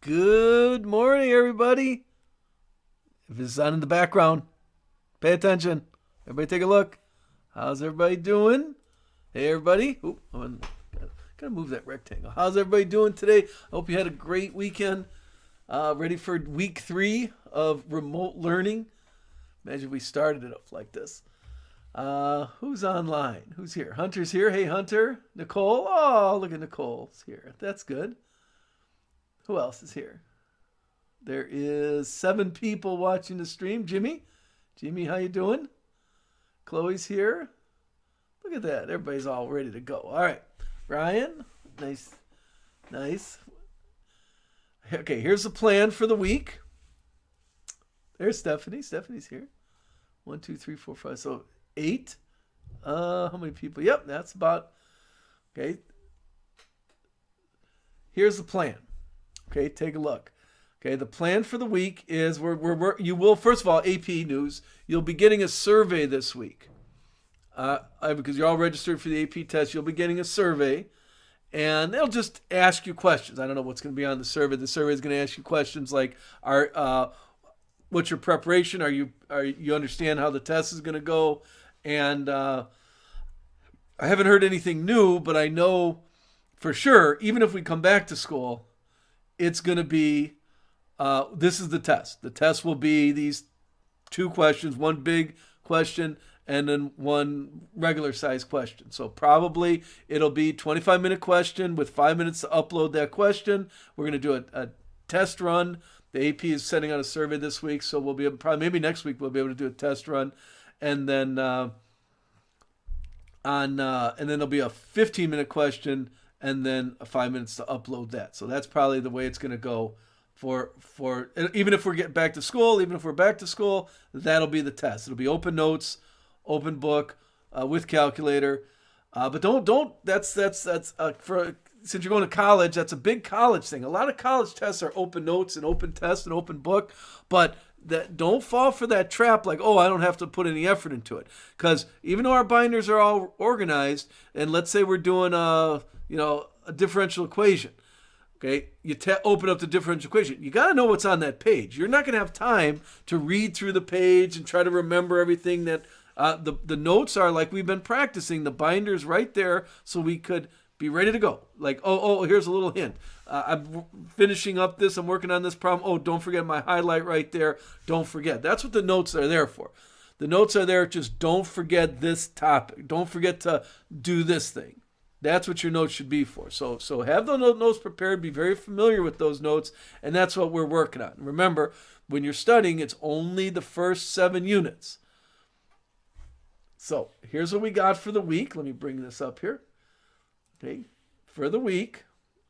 Good morning, everybody. If it's on in the background, pay attention. Everybody take a look. How's everybody doing? Hey, everybody. Oop, gotta move that rectangle. How's everybody doing today? I hope you had a great weekend. Ready for week 3 of remote learning. Imagine we started it off like this. Who's online? Who's here? Hunter's here. Hey, Hunter. Nicole. Oh, look at Nicole's here. That's good. Who else is here? There is 7 people watching the stream. Jimmy, how you doing? Chloe's here. Look at that. Everybody's all ready to go. All right. Ryan, nice. Okay, here's the plan for the week. There's Stephanie. Stephanie's here. 1, 2, 3, 4, 5. So 8. How many people? Yep, that's about. Okay. Here's the plan. Okay, take a look. Okay, the plan for the week is you will, first of all, AP News, you'll be getting a survey this week. Because you're all registered for the AP test, you'll be getting a survey, and they'll just ask you questions. I don't know what's going to be on the survey. The survey is going to ask you questions like, what's your preparation? Are you understand how the test is going to go? And I haven't heard anything new, but I know for sure, even if we come back to school, it's going to be, this is the test. The test will be these 2 questions, one big question and then one regular size question. So probably it'll be 25-minute question with 5 minutes to upload that question. We're going to do a test run. The AP is sending out a survey this week, so we'll be able, probably maybe next week we'll be able to do a test run, and then and then there'll be a 15-minute question and then 5 minutes to upload that. So that's probably the way it's going to go for even if we're getting back to school, even if we're back to school, that'll be the test. It'll be open notes, open book, with calculator. But don't that's for, since you're going to college, that's a big college thing. A lot of college tests are open notes and open tests and open book, but don't fall for that trap like, oh, I don't have to put any effort into it. Because even though our binders are all organized, and let's say we're doing a differential equation, okay, you open up the differential equation. You got to know what's on that page. You're not going to have time to read through the page and try to remember everything that the notes are like we've been practicing. The binder's right there so we could be ready to go. Like, oh, here's a little hint. I'm finishing up this. I'm working on this problem. Oh, don't forget my highlight right there. Don't forget. That's what the notes are there for. The notes are there. Just don't forget this topic. Don't forget to do this thing. That's what your notes should be for. So have the notes prepared. Be very familiar with those notes. And that's what we're working on. Remember, when you're studying, it's only the first 7 units. So here's what we got for the week. Let me bring this up here. Okay, for the week,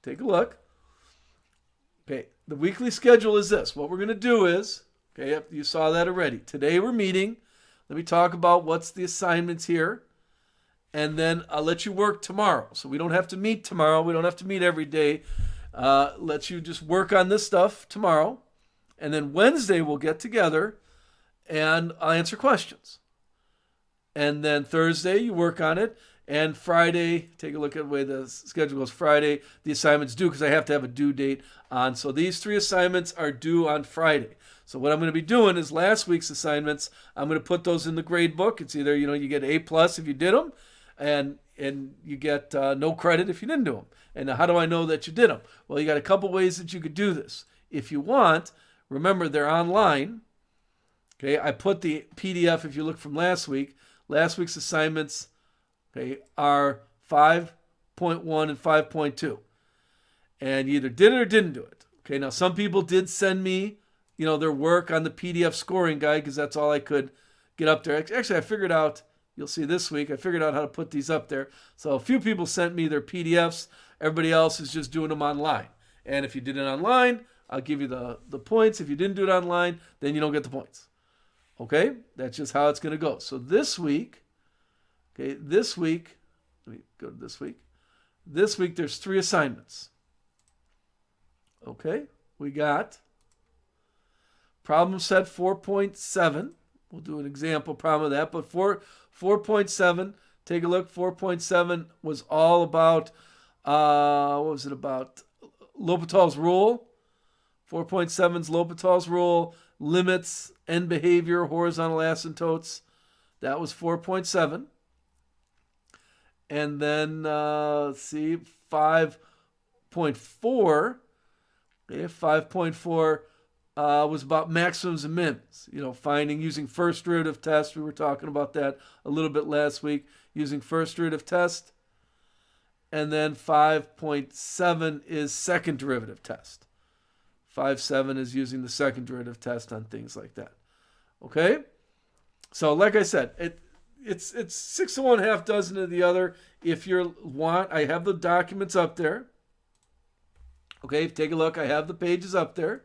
take a look. Okay, the weekly schedule is this. What we're going to do is, okay, you saw that already. Today we're meeting. Let me talk about what's the assignments here. And then I'll let you work tomorrow. So we don't have to meet tomorrow. We don't have to meet every day. Let you just work on this stuff tomorrow. And then Wednesday we'll get together and I'll answer questions. And then Thursday you work on it. And Friday, take a look at the way the schedule goes. Friday, the assignment's due because I have to have a due date on. So these 3 assignments are due on Friday. So what I'm going to be doing is last week's assignments, I'm going to put those in the grade book. It's either, you get A+ if you did them, and you get no credit if you didn't do them. And how do I know that you did them? Well, you got a couple ways that you could do this. If you want, remember they're online. Okay, I put the PDF, if you look from last week's assignments, okay, are 5.1 and 5.2. And you either did it or didn't do it. Okay, now some people did send me, their work on the PDF scoring guide because that's all I could get up there. Actually, I figured out, you'll see this week, I figured out how to put these up there. So a few people sent me their PDFs. Everybody else is just doing them online. And if you did it online, I'll give you the points. If you didn't do it online, then you don't get the points. Okay, that's just how it's going to go. So this week, let me go to this week. This week, there's 3 assignments. Okay, we got problem set 4.7. We'll do an example problem of that. But 4.7, take a look. 4.7 was all about, what was it about? L'Hopital's rule. 4.7 is L'Hopital's rule, limits end behavior, horizontal asymptotes. That was 4.7. And then, let's see, 5.4. Okay, 5.4 was about maximums and mins. Finding using first derivative test. We were talking about that a little bit last week, using first derivative test. And then 5.7 is second derivative test. 5.7 is using the second derivative test on things like that. Okay? So like I said, it's 6 of one, half dozen of the other. If you want, I have the documents up there. Okay, take a look. I have the pages up there.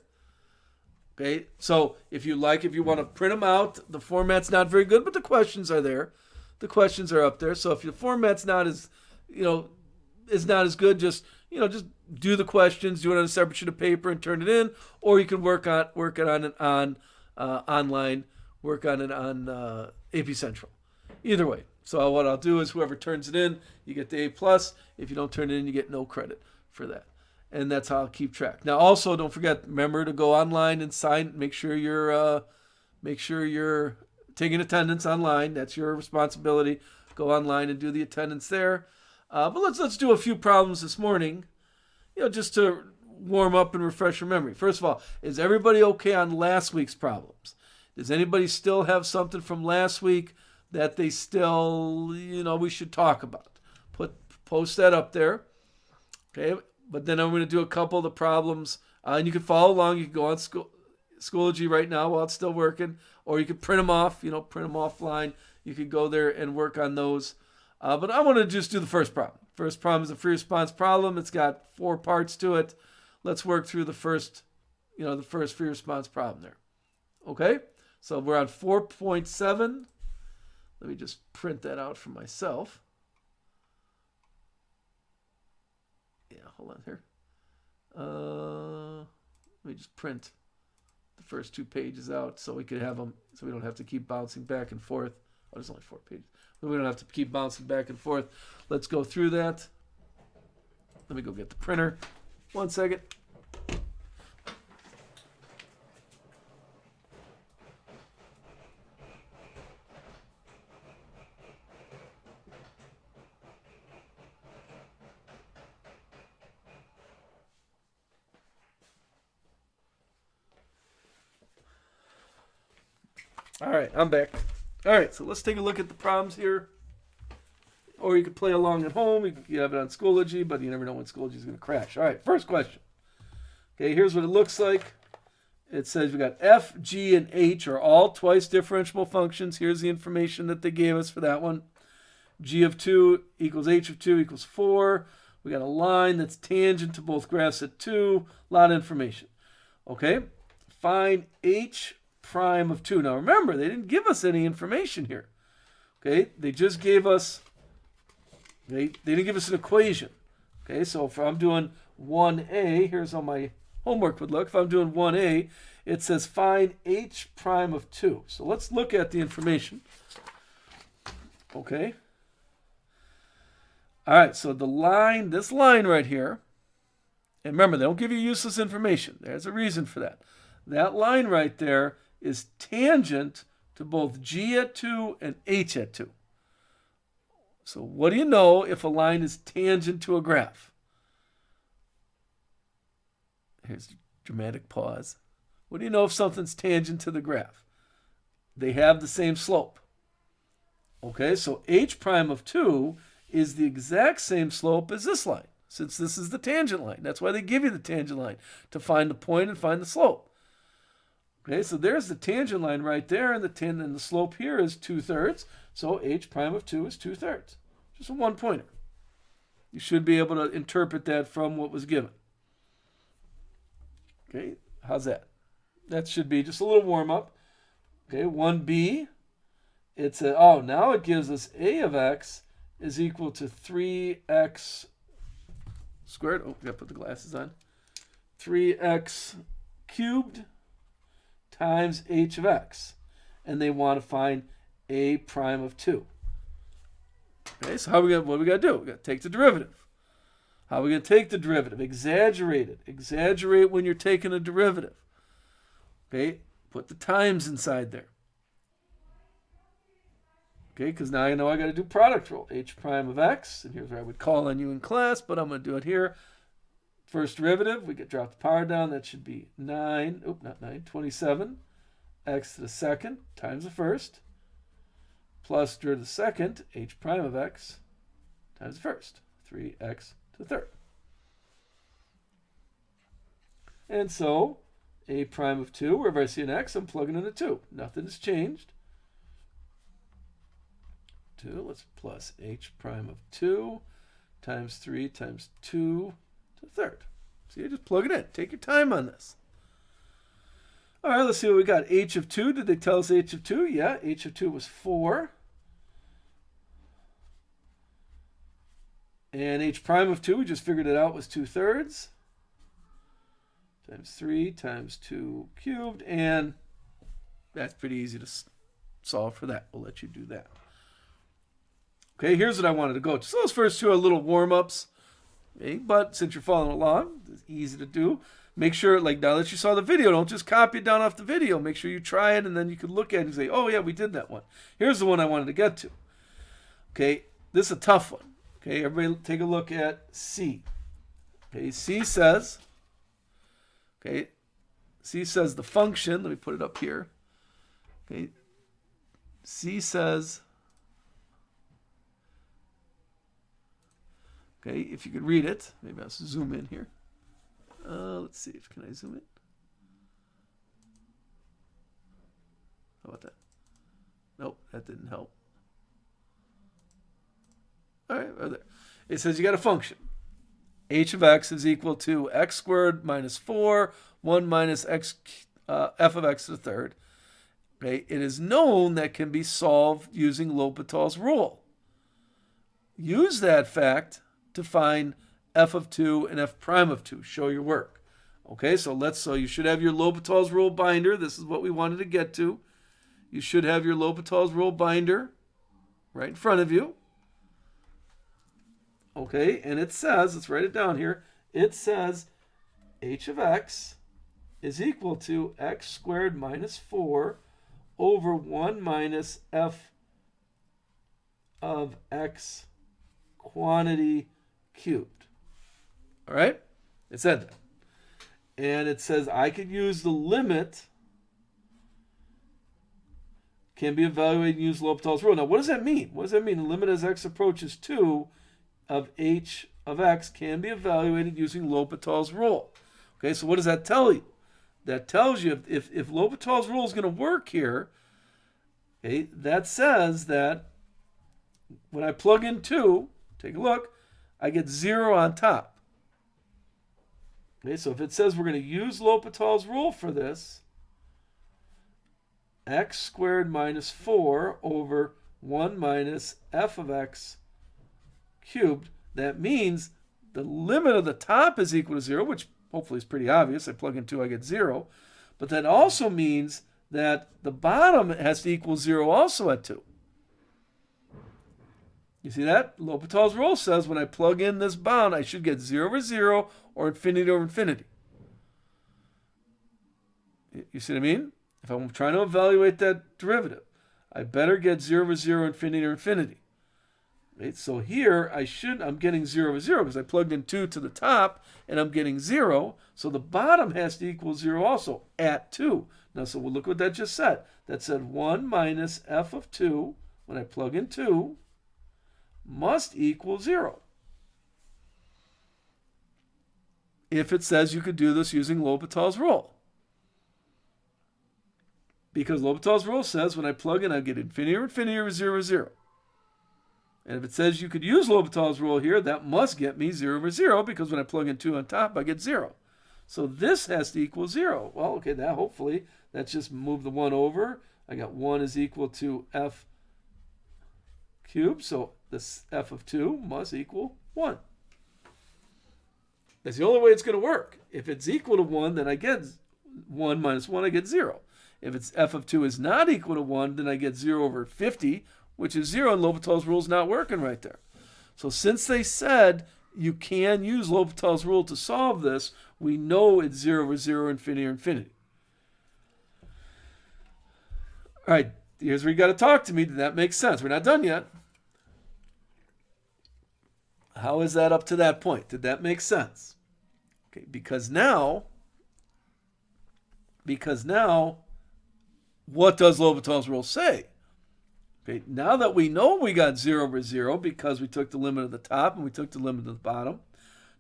Okay, so if you want to print them out, the format's not very good, but the questions are there. The questions are up there. So if your format's not as, is not as good, just do the questions, do it on a separate sheet of paper and turn it in, or you can work on it on online, work on it on AP Central. Either way. So what I'll do is whoever turns it in, you get the A+. If you don't turn it in, you get no credit for that. And that's how I'll keep track. Now, also, don't forget, remember to go online and sign. Make sure you're taking attendance online. That's your responsibility. Go online and do the attendance there. But let's do a few problems this morning, just to warm up and refresh your memory. First of all, is everybody okay on last week's problems? Does anybody still have something from last week that they still, we should talk about? Post that up there. Okay. But then I'm going to do a couple of the problems, and you can follow along. You can go on Schoology right now while it's still working, or you can print them off, print them offline. You could go there and work on those. But I want to just do the first problem. First problem is a free response problem. It's got 4 parts to it. Let's work through the first free response problem there. Okay? So we're on 4.7. Let me just print that out for myself. Yeah, hold on here. Let me just print the first 2 pages out so we could have them, so we don't have to keep bouncing back and forth. Oh, there's only 4 pages. So we don't have to keep bouncing back and forth. Let's go through that. Let me go get the printer. 1 second. All right, I'm back. All right, so let's take a look at the problems here. Or you could play along at home. You have it on Schoology, but you never know when Schoology is going to crash. All right, first question. Okay, here's what it looks like. It says we got f, g, and h are all twice differentiable functions. Here's the information that they gave us for that one. G of 2 equals h of 2 equals 4. We got a line that's tangent to both graphs at 2. A lot of information. Okay, find h prime of 2. Now remember, they didn't give us any information here. Okay, they just gave us, they didn't give us an equation. Okay, so if I'm doing 1a, here's how my homework would look. If I'm doing 1a, it says find h prime of 2. So let's look at the information. Okay. All right, so this line right here, and remember, they don't give you useless information. There's a reason for that. That line right there is tangent to both g at 2 and h at 2. So what do you know if a line is tangent to a graph? Here's a dramatic pause. What do you know if something's tangent to the graph? They have the same slope. Okay, so h prime of 2 is the exact same slope as this line, since this is the tangent line. That's why they give you the tangent line, to find the point and find the slope. Okay, so there's the tangent line right there, and the slope here is 2/3. So h prime of 2 is 2/3. Just a 1-pointer. You should be able to interpret that from what was given. Okay, how's that? That should be just a little warm-up. Okay, 1b. Now it gives us a of x is equal to 3x squared. Oh, we got to put the glasses on. 3x cubed times h of x. And they want to find a prime of 2. Okay, so what do we got to do? We got to take the derivative. How are we going to take the derivative? Exaggerate it. Exaggerate when you're taking a derivative. Okay, put the times inside there. Okay, because now I know I got to do product rule. H prime of x, and here's where I would call on you in class, but I'm going to do it here. First derivative, we could drop the power down. That should be 27 x to the second times the first, plus derivative of the second, h prime of x times the first, 3x to the third. And so, a prime of 2, wherever I see an x, I'm plugging in a 2. Nothing has changed. 2, let's plus h prime of 2 times 3 times 2 to the third. So you just plug it in. Take your time on this. All right, let's see what we got. H of 2, did they tell us h of 2? Yeah, h of 2 was 4. And h prime of 2, we just figured it out, was 2/3. Times 3 times 2 cubed. And that's pretty easy to solve for that. We'll let you do that. Okay, here's what I wanted to go to. So those first two are little warm-ups. Okay, but since you're following along, it's easy to do. Make sure, like now that you saw the video, don't just copy it down off the video. Make sure you try it, and then you can look at it and say, oh, yeah, we did that one. Here's the one I wanted to get to. Okay, this is a tough one. Okay, everybody take a look at C. Okay, C says the function, let me put it up here. Okay, C says, okay, if you could read it, maybe I'll zoom in here. Let's see, can I zoom in? How about that? Nope, that didn't help. All right, right there. It says you got a function. H of x is equal to x squared minus 4, 1 minus x, f of x to the third. Okay, it is known that can be solved using L'Hopital's rule. Use that fact to find f of 2 and f prime of 2. Show your work. Okay, so you should have your L'Hopital's rule binder. This is what we wanted to get to. You should have your L'Hopital's rule binder right in front of you. Okay, and it says, let's write it down here. It says h of x is equal to x squared minus 4 over 1 minus f of x quantity cubed. All right? It said that. And it says I could use the limit can be evaluated and use L'Hopital's rule. Now, what does that mean? What does that mean? The limit as x approaches 2 of h of x can be evaluated using L'Hopital's rule. Okay, so what does that tell you? That tells you if L'Hopital's rule is going to work here, okay, that says that when I plug in 2, take a look, I get 0 on top. Okay, so if it says we're going to use L'Hopital's rule for this, x squared minus 4 over 1 minus f of x cubed, that means the limit of the top is equal to 0, which hopefully is pretty obvious. I plug in 2, I get 0. But that also means that the bottom has to equal 0 also at 2. You see that? L'Hopital's rule says when I plug in this bound, I should get 0 over 0 or infinity over infinity. You see what I mean? If I'm trying to evaluate that derivative, I better get 0 over 0, infinity over infinity. Right? So here, I'm getting 0 over 0 because I plugged in 2 to the top, and I'm getting 0. So the bottom has to equal 0 also at 2. Now, so we'll look what that just said. That said 1 minus f of 2, when I plug in 2, must equal 0. If it says you could do this using L'Hopital's rule. Because L'Hopital's rule says when I plug in, I get infinity over 0 over 0. And if it says you could use L'Hopital's rule here, that must get me 0 over 0, because when I plug in 2 on top, I get 0. So this has to equal 0. Well, okay, that's just move the 1 over. I got 1 is equal to f cubed, so this f of 2 must equal 1. That's the only way it's going to work. If it's equal to 1, then I get 1 minus 1, I get 0. If it's f of 2 is not equal to 1, then I get 0 over 50, which is 0, and L'Hopital's rule is not working right there. So since they said you can use L'Hopital's rule to solve this. We know it's 0 over 0, infinity or infinity. All right, here's where you got to talk to me. Did that make sense? We're not done yet. How is that up to that point? Did that make sense? Okay, because now, what does L'Hopital's rule say? Okay, now that we know we got 0 over 0 because we took the limit of the top and we took the limit of the bottom,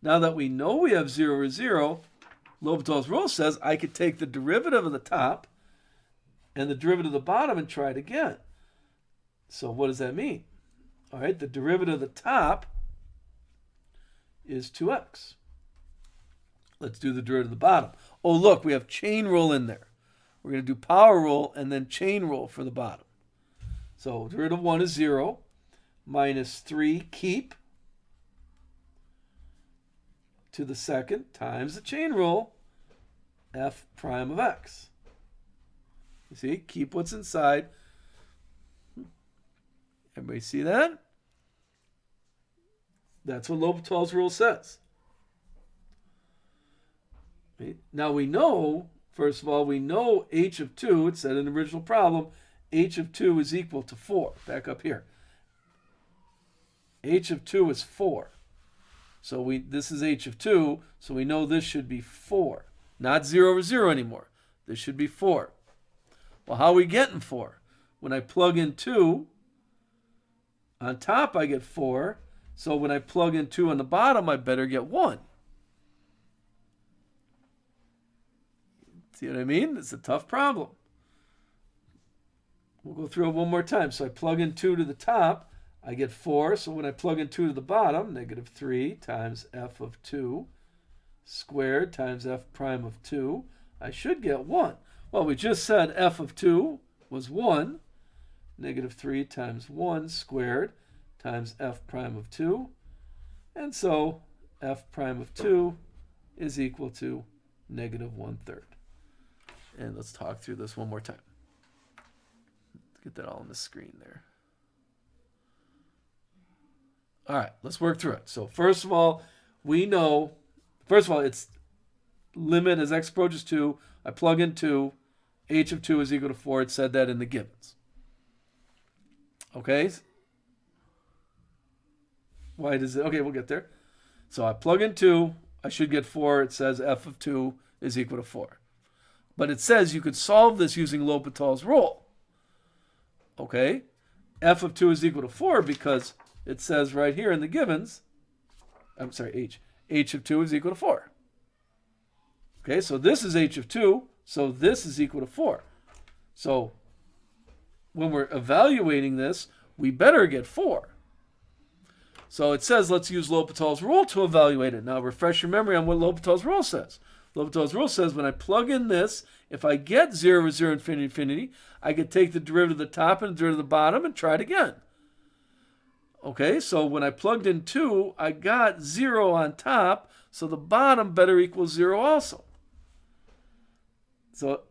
now that we know we have 0 over 0, L'Hopital's rule says I could take the derivative of the top and the derivative of the bottom and try it again. So what does that mean? All right, the derivative of the top is 2x. Let's do the derivative of the bottom. Oh, look, we have chain rule in there. We're going to do power rule and then chain rule for the bottom. So derivative of 1 is 0, minus 3 keep to the second times the chain rule, f prime of x. You see, keep what's inside. Everybody see that? That's what L'Hopital's rule says. Okay. Now we know, first of all, we know h of 2, it said in the original problem, h of 2 is equal to 4. Back up here. H of 2 is 4. So this is h of 2, so we know this should be 4. Not 0 over 0 anymore. This should be 4. Well, how are we getting 4? When I plug in 2, on top I get 4. So when I plug in 2 on the bottom, I better get 1. See what I mean? It's a tough problem. We'll go through it one more time. So I plug in 2 to the top, I get 4. So when I plug in 2 to the bottom, negative 3 times f of 2 squared times f prime of 2, I should get 1. Well, we just said f of 2 was 1. Negative 3 times 1 squared times f prime of 2. And so f prime of 2 is equal to negative 1/3. And let's talk through this one more time. Let's get that all on the screen there. All right, let's work through it. So first of all, we know, it's limit as x approaches 2. I plug in 2. H of 2 is equal to 4. It said that in the givens. Okay? Why does it? Okay, we'll get there. So I plug in 2. I should get 4. It says f of 2 is equal to 4. But it says you could solve this using L'Hopital's rule. Okay? F of 2 is equal to 4 because it says right here in the givens, I'm sorry, h. H of 2 is equal to 4. Okay, so this is h of 2, so this is equal to 4. So when we're evaluating this, we better get 4. So it says let's use L'Hopital's rule to evaluate it. Now refresh your memory on what L'Hopital's rule says. L'Hopital's rule says when I plug in this, if I get 0 over 0, infinity, infinity, I could take the derivative of the top and the derivative of the bottom and try it again. Okay, so when I plugged in 2, I got 0 on top, so the bottom better equal 0 also. So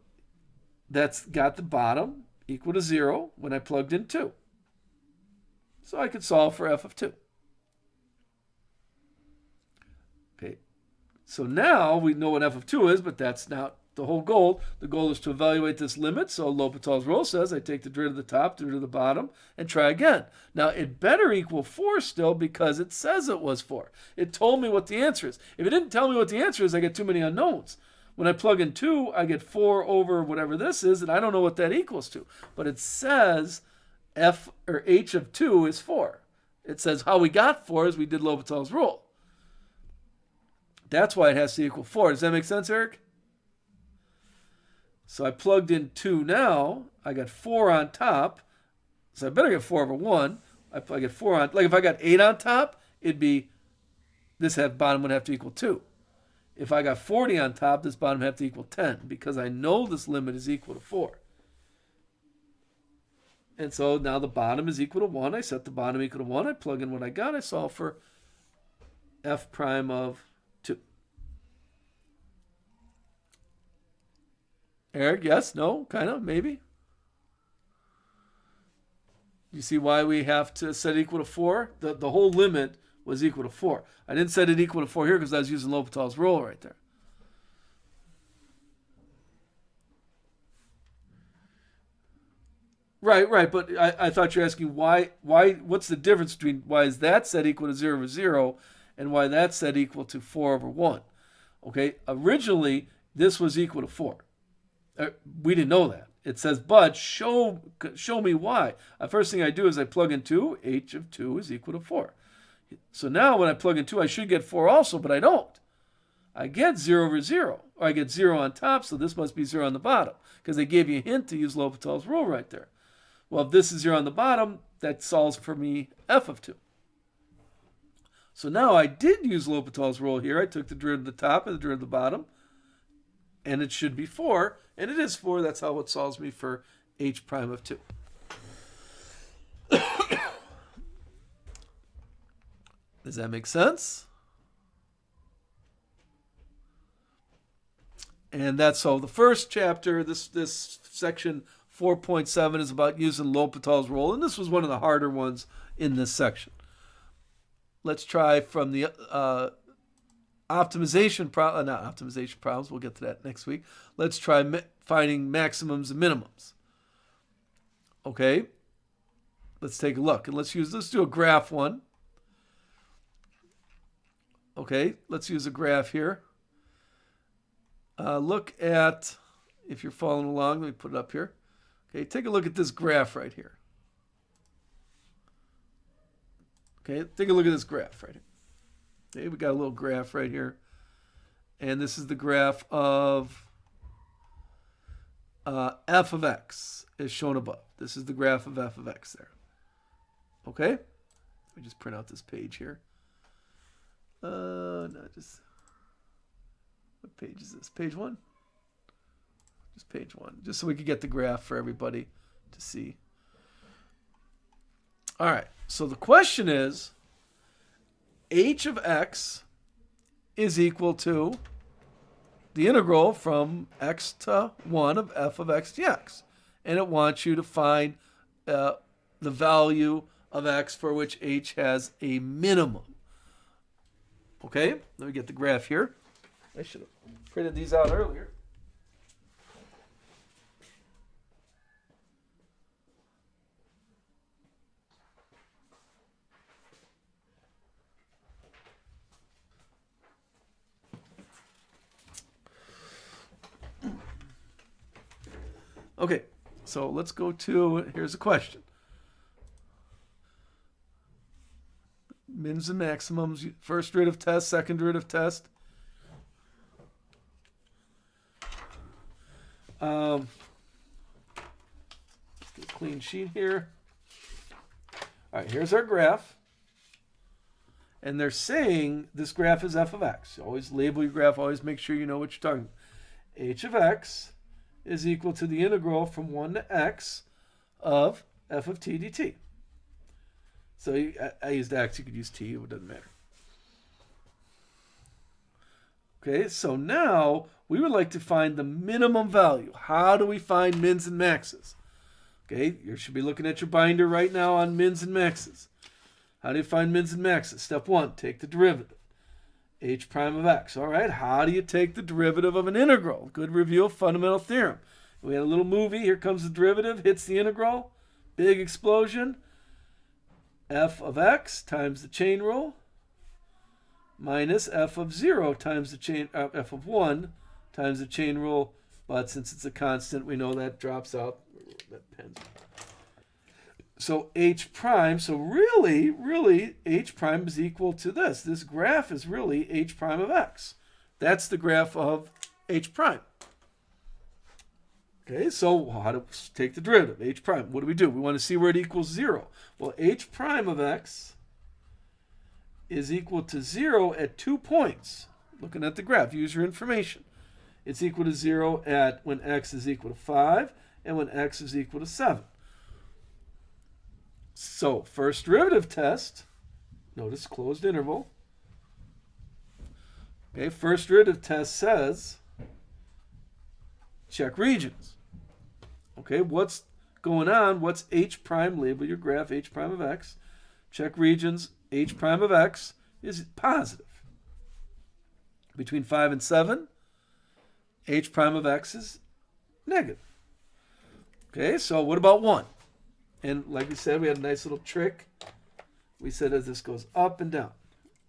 that's got the bottom equal to 0 when I plugged in 2. So I could solve for f of 2. Okay, so now we know what f of 2 is, but that's not the whole goal. The goal is to evaluate this limit. So L'Hopital's rule says I take the derivative of the top, derivative of the bottom, and try again. Now it better equal 4 still because it says it was 4. It told me what the answer is. If it didn't tell me what the answer is, I get too many unknowns. When I plug in 2, I get 4 over whatever this is, and I don't know what that equals to. But it says f or h of 2 is 4. It says how we got 4 is we did L'Hopital's rule. That's why it has to equal 4. Does that make sense, Eric? So I plugged in 2 now. I got 4 on top. So I better get 4 over 1. I get 4 on, like if I got 8 on top, it'd be, this bottom would have to equal 2. If I got 40 on top, this bottom would have to equal 10 because I know this limit is equal to 4. And so now the bottom is equal to 1. I set the bottom equal to 1. I plug in what I got. I solve for f prime of 2. Eric, yes, no, kind of, maybe. You see why we have to set equal to 4? The whole limit was equal to 4. I didn't set it equal to 4 here because I was using L'Hopital's rule right there. Right, but I thought you're asking why, what's the difference between why is that set equal to 0 over 0 and why that's set equal to 4 over 1? Okay, originally this was equal to 4. We didn't know that. It says, but show me why. The first thing I do is I plug in 2. H of 2 is equal to 4. So now when I plug in 2, I should get 4 also, but I don't. I get 0 over 0. Or I get 0 on top, so this must be 0 on the bottom because they gave you a hint to use L'Hopital's rule right there. Well, if this is 0 on the bottom, that solves for me f of 2. So now I did use L'Hopital's rule here. I took the derivative of the top and the derivative of the bottom, and it should be 4, and it is 4. That's how it solves me for h prime of 2. Does that make sense? And that's so the first chapter, this section 4.7 is about using L'Hopital's rule, and this was one of the harder ones in this section. Let's try from the optimization problem, not optimization problems, we'll get to that next week. Let's try finding maximums and minimums. Okay, let's take a look, and let's do a graph one. Okay, let's use a graph here. Look at, if you're following along, let me put it up here. Okay, take a look at this graph right here. Okay, take a look at this graph right here. Okay, we got a little graph right here. And this is the graph of f of x is shown above. This is the graph of f of x there. Okay? Let me just print out this page here. What page is this? Page 1? Just page 1, just so we could get the graph for everybody to see. All right, so the question is, h of x is equal to the integral from x to 1 of f of x dx. And it wants you to find the value of x for which h has a minimum. Okay, let me get the graph here. I should have printed these out earlier. Okay, so let's go to, here's a question. Mins and maximums, first derivative test, second derivative test. Get a clean sheet here. All right, here's our graph. And they're saying this graph is f of x. Always label your graph, always make sure you know what you're talking about. H of x is equal to the integral from 1 to x of f of t dt. So I used x, you could use t, it doesn't matter. Okay, so now we would like to find the minimum value. How do we find mins and maxes? Okay, you should be looking at your binder right now on mins and maxes. How do you find mins and maxes? Step 1, take the derivative. H prime of x. All right, how do you take the derivative of an integral? Good review of fundamental theorem. We had a little movie. Here comes the derivative, hits the integral. Big explosion. F of x times the chain rule minus f of 0 times the chain, f of 1 times the chain rule. But since it's a constant, we know that drops out. That pen. So h prime, so really, h prime is equal to this. This graph is really h prime of x. That's the graph of h prime. Okay, so how to take the derivative? H prime, what do? We want to see where it equals 0. Well, h prime of x is equal to 0 at 2 points. Looking at the graph, use your information. It's equal to 0 at when x is equal to 5 and when x is equal to 7. So, first derivative test, notice closed interval. Okay, first derivative test says check regions. Okay, what's going on? What's h prime? Label your graph h prime of x. Check regions. h prime of x is positive. Between 5 and 7, h prime of x is negative. Okay, so what about 1? And like we said, we had a nice little trick. We said as this goes up and down.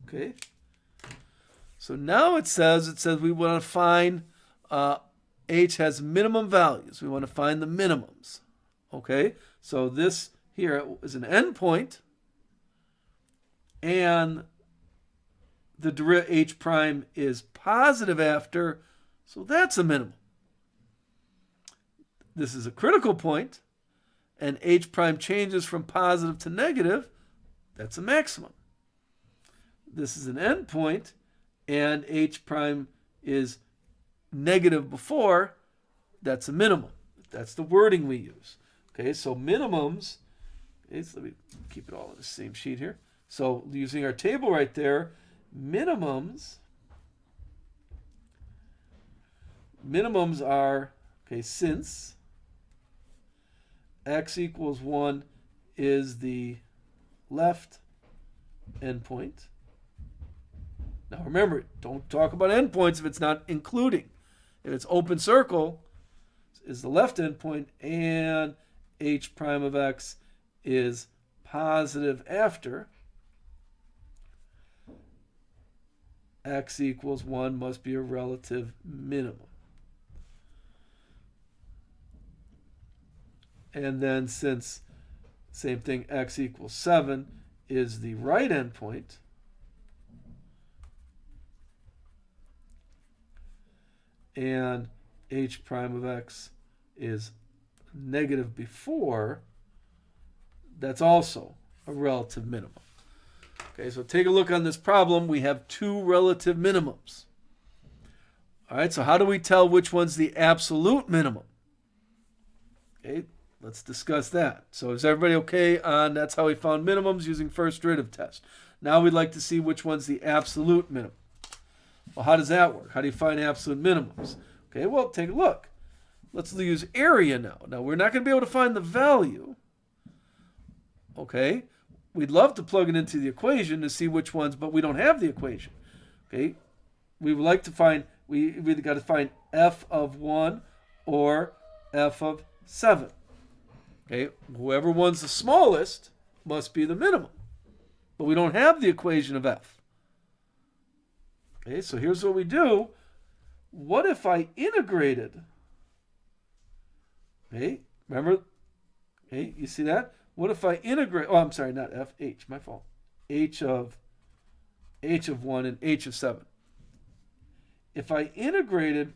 Okay. So now it says we want to find h has minimum values. We want to find the minimums. Okay. So this here is an endpoint, and the h prime is positive after, so that's a minimum. This is a critical point, and h prime changes from positive to negative, that's a maximum. This is an endpoint, and h prime is negative before, that's a minimum. That's the wording we use. Okay, so minimums, okay, so let me keep it all on the same sheet here. So using our table right there, minimums are, okay, since x equals 1 is the left endpoint. Now remember, don't talk about endpoints if it's not including. If it's open circle, is the left endpoint, and h prime of x is positive after, x equals 1 must be a relative minimum. And then since, same thing, x equals 7 is the right endpoint, and h prime of x is negative before, that's also a relative minimum. Okay, so take a look on this problem. We have two relative minimums. All right, so how do we tell which one's the absolute minimum? Okay, let's discuss that. So is everybody okay on that's how we found minimums using first derivative test? Now we'd like to see which one's the absolute minimum. Well, how does that work? How do you find absolute minimums? Okay, well, take a look. Let's use area now. Now, we're not going to be able to find the value. Okay, we'd love to plug it into the equation to see which ones, but we don't have the equation. Okay, we would like to find, we either got to find f of 1 or f of 7. Okay, whoever one's the smallest must be the minimum. But we don't have the equation of f. Okay, so here's what we do. What if I integrated? Okay, remember? Okay, you see that? What if I integrate? Oh, I'm sorry, not f, h, my fault. H of 1 and h of 7. If I integrated,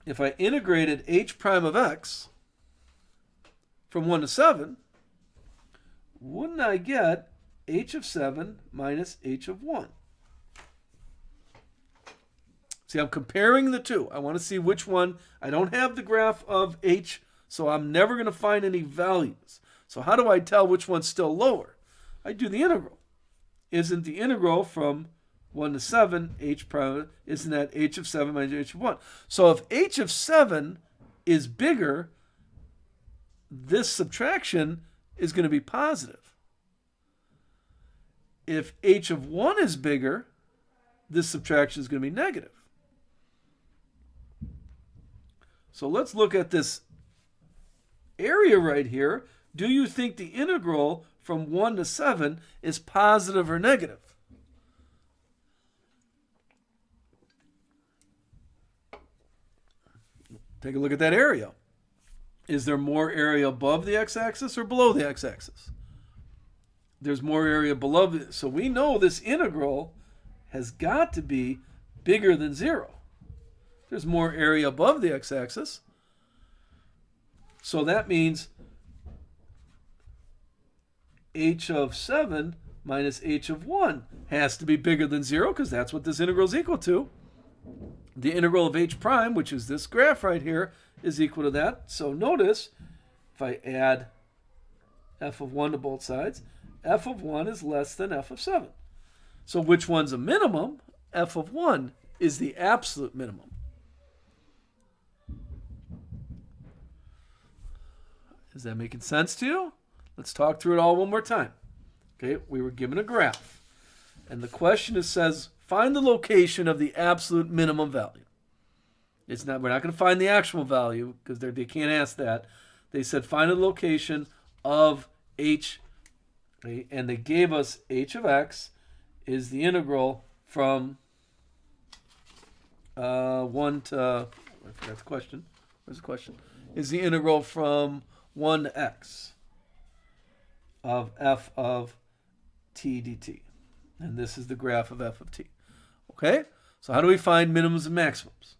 if I integrated h prime of x from 1 to 7, wouldn't I get h of 7 minus h of 1? See, I'm comparing the two. I want to see which one. I don't have the graph of h, so I'm never going to find any values. So how do I tell which one's still lower? I do the integral. Isn't the integral from 1 to 7, h prime, isn't that h of 7 minus h of 1? So if h of 7 is bigger, this subtraction is going to be positive. If h of 1 is bigger, this subtraction is going to be negative. So let's look at this area right here. Do you think the integral from 1 to 7 is positive or negative? Take a look at that area. Is there more area above the x-axis or below the x-axis? There's more area below it. So we know this integral has got to be bigger than 0. There's more area above the x-axis. So that means h of 7 minus h of 1 has to be bigger than 0 because that's what this integral is equal to. The integral of h prime, which is this graph right here, is equal to that. So notice, if I add f of 1 to both sides, f of 1 is less than f of 7. So which one's a minimum? F of 1 is the absolute minimum. Is that making sense to you? Let's talk through it all one more time. Okay, we were given a graph. And the question says, find the location of the absolute minimum value. We're not going to find the actual value because they can't ask that. They said find the location of h, okay, and they gave us h of x is the integral from 1 to, I forgot the question. Where's the question? Is the integral from 1 to x of f of t dt. And this is the graph of f of t. Okay? So how do we find minimums and maximums?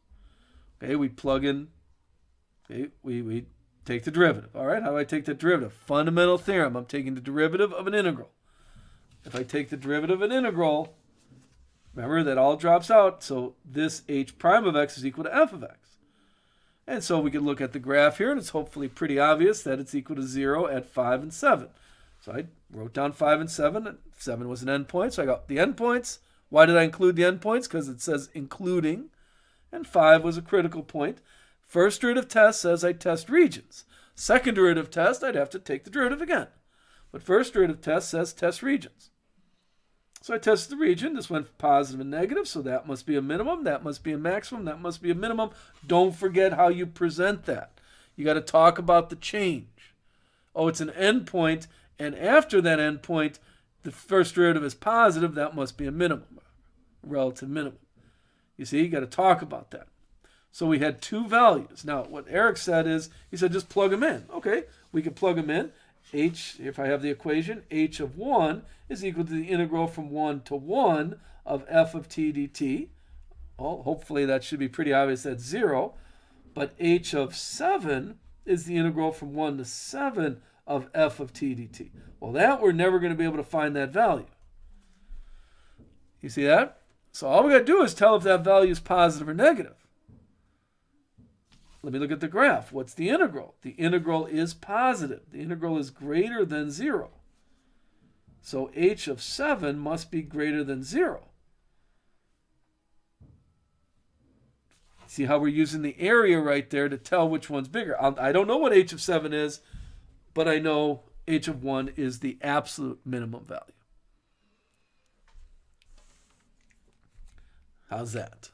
Okay, we plug in, okay, we take the derivative. All right, how do I take the derivative? Fundamental theorem. I'm taking the derivative of an integral. If I take the derivative of an integral, remember that all drops out, so this h prime of x is equal to f of x. And so we can look at the graph here, and it's hopefully pretty obvious that it's equal to 0 at 5 and 7. So I wrote down 5 and 7. 7 was an endpoint, so I got the endpoints. Why did I include the endpoints? Because it says including, and 5 was a critical point. First derivative test says I test regions. Second derivative test, I'd have to take the derivative again. But first derivative test says test regions. So I tested the region. This went positive and negative, so that must be a minimum. That must be a maximum. That must be a minimum. Don't forget how you present that. You got to talk about the change. Oh, it's an endpoint, and after that endpoint, the first derivative is positive. That must be a minimum, relative minimum. You see, you got to talk about that. So we had two values. Now, what Eric said is, he said just plug them in. Okay, we can plug them in. H, if I have the equation, h of 1 is equal to the integral from 1 to 1 of f of t dt. Well, hopefully that should be pretty obvious. That's 0. But h of 7 is the integral from 1 to 7 of f of t dt. Well, that we're never going to be able to find that value. You see that? So all we got to do is tell if that value is positive or negative. Let me look at the graph. What's the integral? The integral is positive. The integral is greater than 0. So h of 7 must be greater than 0. See how we're using the area right there to tell which one's bigger. I don't know what h of 7 is, but I know h of 1 is the absolute minimum value. How's that?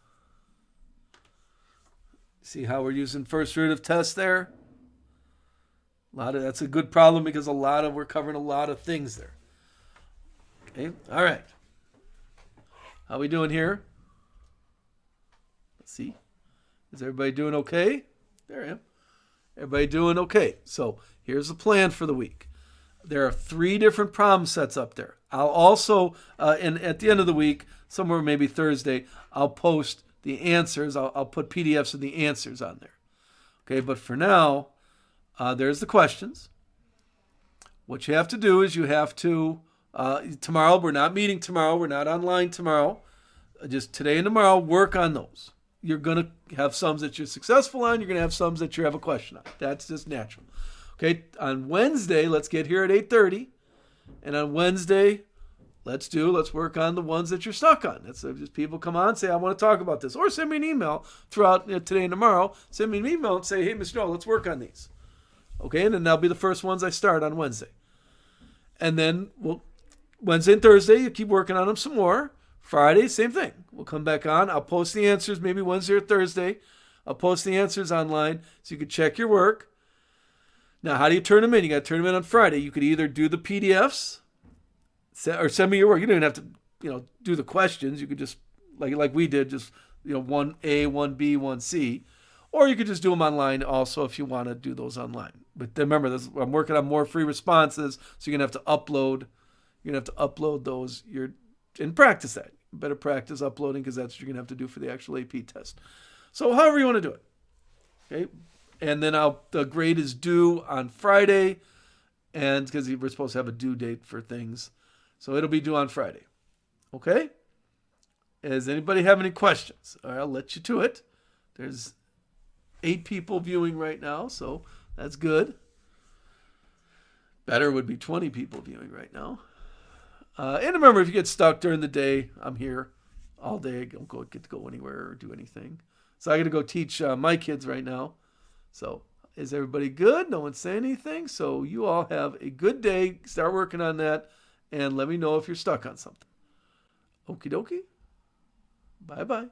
See how we're using first derivative test there? That's a good problem because we're covering a lot of things there. Okay, all right. How we doing here? Let's see. Is everybody doing okay? There I am. Everybody doing okay. So here's the plan for the week. There are 3 different problem sets up there. I'll also, and at the end of the week, somewhere maybe Thursday, I'll post the answers. I'll put PDFs of the answers on there. Okay, but for now, there's the questions. What you have to do is you have to, tomorrow, we're not meeting tomorrow. We're not online tomorrow. Just today and tomorrow, work on those. You're going to have some that you're successful on. You're going to have some that you have a question on. That's just natural. Okay, on Wednesday, let's get here at 8:30. And on Wednesday, let's work on the ones that you're stuck on. That's just people come on and say, I want to talk about this. Or send me an email throughout today and tomorrow. Send me an email and say, hey, Mr. Joe, let's work on these. Okay, and then that'll be the first ones I start on Wednesday. And then Wednesday and Thursday, you keep working on them some more. Friday, same thing. We'll come back on. I'll post the answers maybe Wednesday or Thursday. I'll post the answers online so you can check your work. Now, how do you turn them in? You got to turn them in on Friday. You could either do the PDFs or send me your work. You don't even have to, do the questions. You could just, like we did, just, 1A, 1B, 1C. Or you could just do them online also if you want to do those online. But remember, I'm working on more free responses, so you're going to have to upload. You're going to have to upload those. And practice that. You better practice uploading because that's what you're going to have to do for the actual AP test. So however you want to do it. Okay. And then the grade is due on Friday, and because we're supposed to have a due date for things. So it'll be due on Friday. Okay? Does anybody have any questions? All right, I'll let you to it. There's 8 people viewing right now, so that's good. Better would be 20 people viewing right now. And remember, if you get stuck during the day, I'm here all day. I don't get to go anywhere or do anything. So I got to go teach my kids right now. So Is everybody good? No one saying anything? So you all have a good day. Start working on that and let me know if you're stuck on something. Okie dokie. Bye-bye.